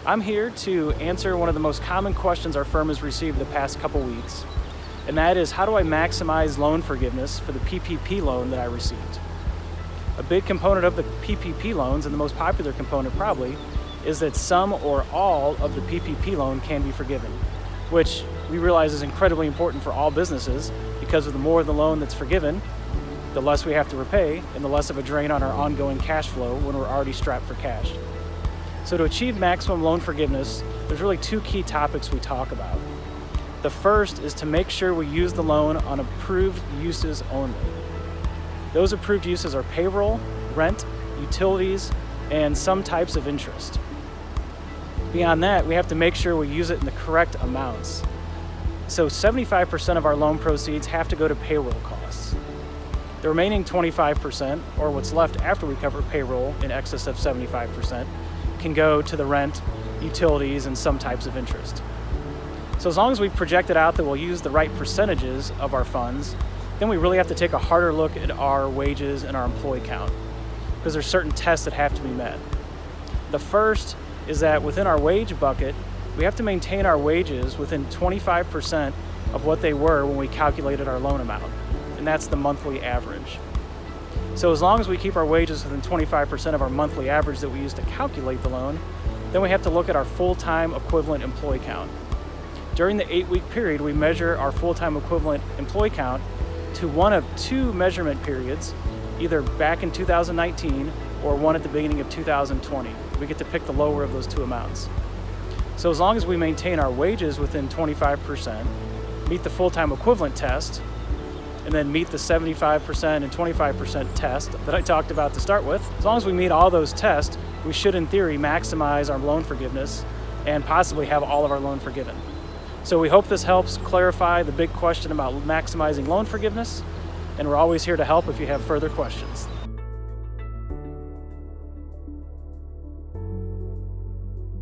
I'm here to answer one of the most common questions our firm has received the past couple weeks, and that is, how do I maximize loan forgiveness for the PPP loan that I received? A big component of the PPP loans, and the most popular component probably, is that some or all of the PPP loan can be forgiven, which we realize is incredibly important for all businesses, because of the more of the loan that's forgiven, the less we have to repay and the less of a drain on our ongoing cash flow when we're already strapped for cash. So to achieve maximum loan forgiveness, there's really two key topics we talk about. The first is to make sure we use the loan on approved uses only. Those approved uses are payroll, rent, utilities, and some types of interest. Beyond that, we have to make sure we use it in the correct amounts. So 75% of our loan proceeds have to go to payroll costs. The remaining 25%, or what's left after we cover payroll in excess of 75%, can go to the rent, utilities, and some types of interest. So as long as we've projected out that we'll use the right percentages of our funds, then we really have to take a harder look at our wages and our employee count, because there's certain tests that have to be met. The first is that within our wage bucket, we have to maintain our wages within 25% of what they were when we calculated our loan amount, and that's the monthly average. So as long as we keep our wages within 25% of our monthly average that we use to calculate the loan, then we have to look at our full-time equivalent employee count. During the 8-week period, we measure our full-time equivalent employee count to one of two measurement periods, either back in 2019 or one at the beginning of 2020. We get to pick the lower of those two amounts. So as long as we maintain our wages within 25%, meet the full-time equivalent test, and then meet the 75% and 25% test that I talked about to start with, as long as we meet all those tests, we should in theory maximize our loan forgiveness and possibly have all of our loan forgiven. So we hope this helps clarify the big question about maximizing loan forgiveness, and we're always here to help if you have further questions.